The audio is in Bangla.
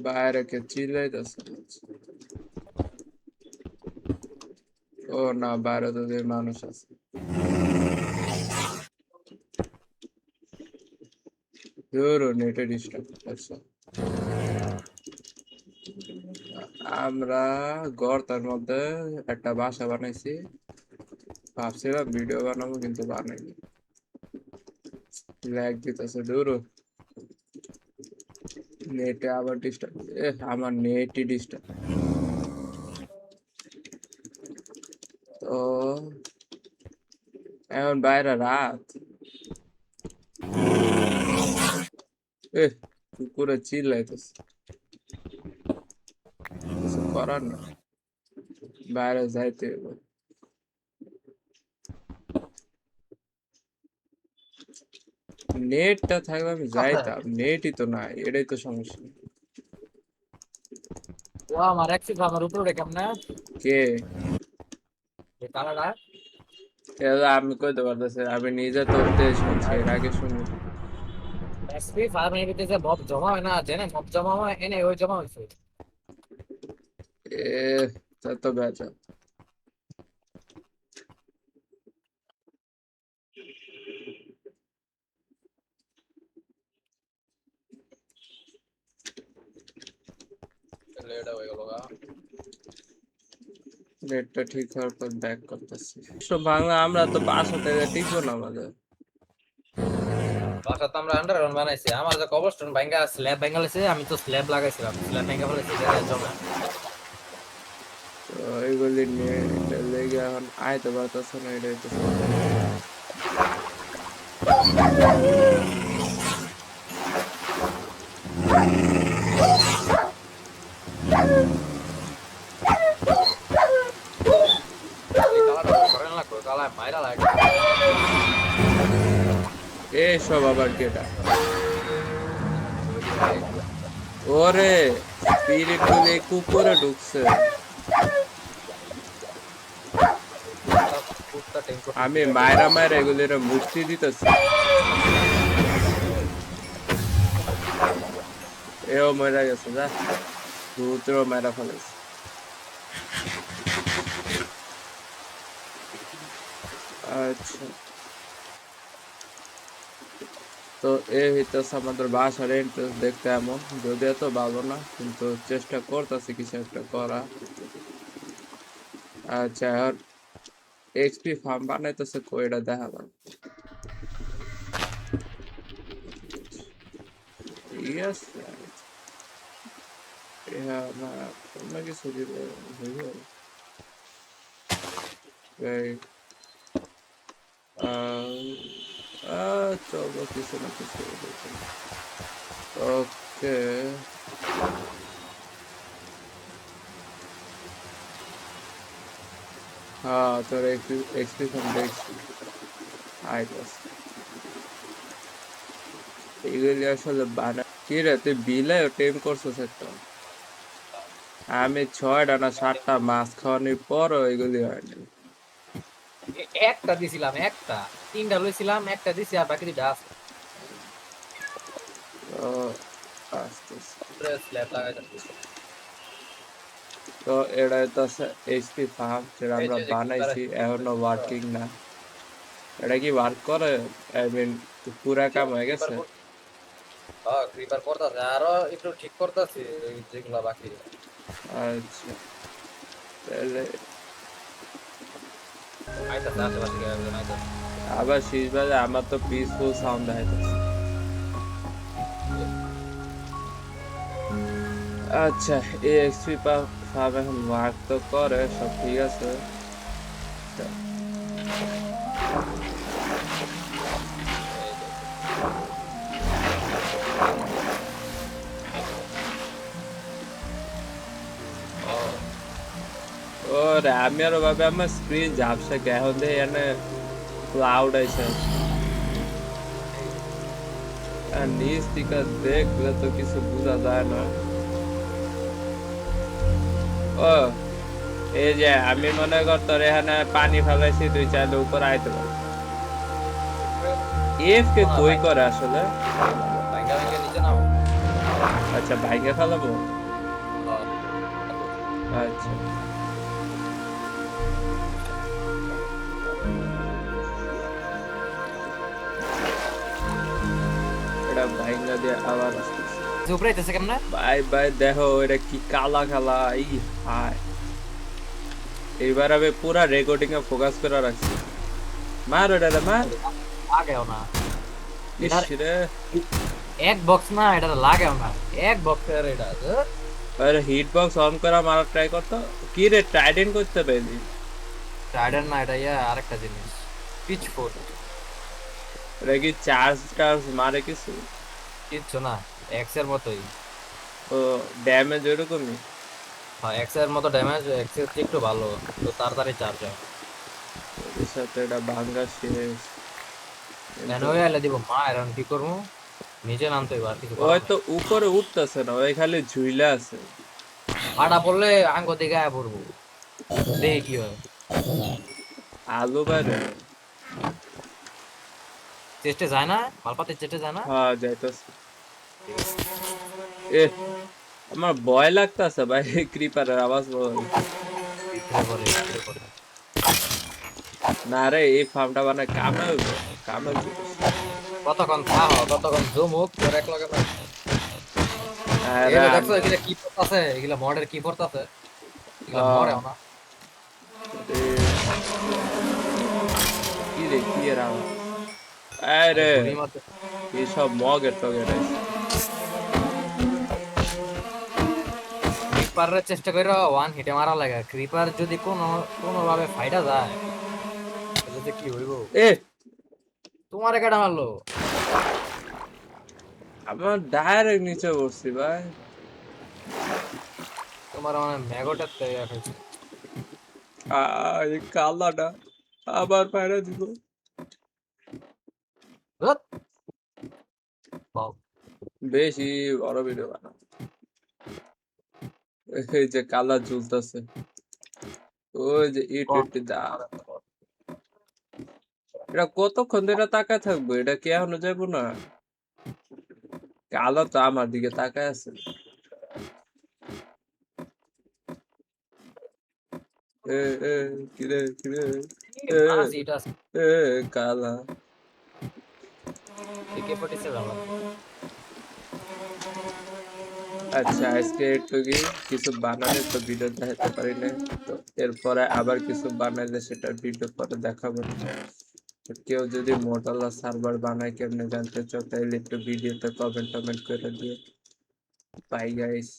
বাইরে কে চিল্লাইতেছে। ও না, বাইরে তো মানুষ আছে। জোর নেটে ডিস্টার্ব। আচ্ছা, আমরা গর্তের মধ্যে একটা বাসা বানাইছি, ভাবছিলাম ভিডিও বানাবো কিন্তু বানাইনি। ল্যাগ দিতেছে দূর, নেটে আবার ডিস্টার্ব। আমার নেটই ডিস্টার্ব। তো এখন বাইরে রাত, কুকুরে চিল্লাইতেছে, কিছু করার না, বাইরে যাইতে হবে। নেটটা থাকলে আমি যাইতাম, নেটই তো নাই, এটাই তো সমস্যা। ও আমার একশো আমার উপরে কেমনে কে? কালারটা এটা আমি কইতে পারতেছি, আমি নিজে তোরতে শুনছি, এর আগে শুনি। এসপি 5 মিনিটে যে মব জমা হয় না জেনে মব জমা হয় এনে ওই জমা হয়েছে এ তা তো বেচা। লেট হয়ে গেল গা নেটটা ঠিক হওয়ার পর ব্যাক করতেছি। সব বাংলা আমরা তো বাসা থেকে টিকবো না আমাদের। বাসা তো আমরা আন্ডারগ্রাউন্ড বানাইছি আমার যে কবরস্টোন ভাঙ্গা স্ল্যাব ভাঙ্গা লাইছে আমি তো স্ল্যাব লাগাইছিলাম স্ল্যাব ভাঙ্গা ফেলেছি জমা তো এইগুলি নিয়ে এটা লেগে এখন আইতে পারতেছে না, এটাই তো এই কালারটা করেন লাগবে কালা মাইরা লাগে এসব আবার কেটা। ওরে স্পিরিট গুলি কুকুরে ঢুকছে। আমি মায়েরা মায়েরা এগুলির মুক্তি দিতেছি। এও মরা গেছে, যা ভূতেরও মেরা ফেলেছে। আচ্ছা, তো এই হইতেছে আমাদের বাসার এন্ট্রেন্স, দেখতে এমন, যদি এত ভালো না, কিন্তু চেষ্টা করতেছি কিছু একটা করা। আচ্ছা, আর এক্সপি ফার্ম বানাইতেছে কইটা দেখালাম। ইয়েস, হ্যাঁ না, অন্য কিছু দিলে হইব। এই চলো কিছু না কিছু। ওকে, হ্যাঁ তোর এক্সপি ফার্ম দেখছি, আইতাছে। এগুলি আসলে বানা কি রে, তুই বিলেও টেম করছিস একটা। আমি 6টা না 7টা মাছ খাওয়ানোর পরও এগুলি হয়নি। একটা দিছিলাম একটা তিনটা লইছিলাম একটা দিছি আর বাকি দুইটা আছে তো আস্তে আস্তে। স্ল্যাব লাগাই তো এটা তো এইচপি ফার্ম যেটা এই আমরা যে ক্রিপার বানাইছি, এখনো ওয়ার্কিং না। এটা কি ওয়ার্ক করে? আই মিন পুরা কাম হয়ে ক্রিপার গেছে? হ্যাঁ ক্রিপার করতেছে আরো একটু ঠিক করতেছি যেগুলা বাকি আচ্ছা, তাহলে আইতাছে আশেপাশে একজন আইতাছে আবার শেষ বাজে, আমার তো পিসফুল সাউন্ড দেখাইতেছে। আচ্ছা, এই এক্সপি ফার্ম এখন ওয়ার্ক তো করে, সব ঠিক আছে। ওরে আমি আরো ভাবে আমার স্ক্রিন ঝাপসা কে, এখন দেখি এখানে ক্লাউড আছে, আর নিচ থেকে দেখলে তো কিছু বোঝা যায় না। ও এই যে আমি মনে কর তোর এখানে পানি ফেলাইছি, তুই চাইলে উপর আইতে পার। এফ কে কই করে আসলে? ভাঙ্গা ভাঙ্গা নিচে নাও আচ্ছা ভাইঙ্গা ফেলাবো। আচ্ছা এটা ভাইঙ্গা দিয়ে আবার আসতেছে। উপরে আইতেছে কেমনে? ভাই ভাই দেখো এটা কি কালা কালা এই হায়। এইবার আমি পুরা রেকর্ডিং এ ফোকাস করে রাখছি। মার ওটা রে মার। লাগেও না ইস এটার রে। এক বক্স না, এটা লাগেও না এক বক্সের এটা ধুর। আরে হিট বক্স অন করা মারা ট্রাই করতো। কি রে টাইডেন করতে পাইলি? ট্রাইডেন্ট না, এটা আরেকটা জিনিস, পিচ ফোর্ট। এটা কি চার্জ টার্জ মারে কিছু? কিচ্ছু না, এক্স এর মতোই। ও ড্যামেজ ওরকমই। হ্যাঁ, এক্স এর মতো ড্যামেজ, এক্স এর চেয়ে একটু ভালো, তো তাড়াতাড়ি চার্জ হয়। ওর সাথে এটা ভাঙ্গা শেষ। কেন ওই আইলে দিব মা, এখন কি করবো? নিচে নামতে হইব, আর কিছু করার ওই নাই। তো উপরে উঠতেছে না, ওই খালি ঝুইলা আছে। ফাটা পড়লে আঙ্গ দিকে আয়া পড়বো, দেখি কি হয়। আলু বাইরে। চেস্টে যায় না, মালপাতে চেস্টে যায় না। হ্যাঁ যাইতেছে। ঠিক আছে। এ আমার ভয় লাগতেছে ভাই ক্রিপারের আওয়াজ বল। ভিতরে পড়ে, ভিতরে পড়ে। না রে এই ফার্মটা মানে কামে হইব। কামে জিনিস। কতক্ষণ থাহ, কতক্ষণ জুম হোক তোর এক লগে। এই আরে যে দেখছো এগুলা কি পড়তাছে, এগুলা মডের কি পড়তাছে, এগুলা মরেও না। কি রে কি এর আওয়াজ? আরে গুলি মারতে এইসব মগের টগের আইছে। ক্রিপারের চেষ্টা করে ওয়ান হিটে মারা লাগে। ক্রিপার যদি কোনো ভাবে ফাইটা যায় তাহলে যে কি হইব। এ তোমার কেডা মারলো? আমার ডাইরেক্ট নিচে বসছি ভাই। তোমার মানে ম্যাগটের তো ইয়া খাইছে। এই কালাটা আবার পায়রা দিব। ধুৎ, বাউ। বেশি বড় ভিডিও বানা। এই যে কালা ঝুলতেছে, ওই যে ইট ইট দা। এটা কতক্ষণ ধরে তাকায় থাকবো? এটা কি এখনো যাবো না? কালো তো আমার দিকে তাকায় আছে। এ এ কিরে কিরে। এ আছে এটা আছে। এ কালা। AK-47 আমার। আচ্ছা আজকে একটু কি কিছু বানালে তো ভিডিও দেখাতে পারি না। তো এরপরে আবার কিছু বানাইলে সেটা ভিডিও পরে দেখাবো। তো কেউ যদি মোটরলা সার্ভার বানায় কেমনে জানতে চাও তাহলে একটু ভিডিওতে কমেন্ট টমেন্ট করে দিও। Bye guys.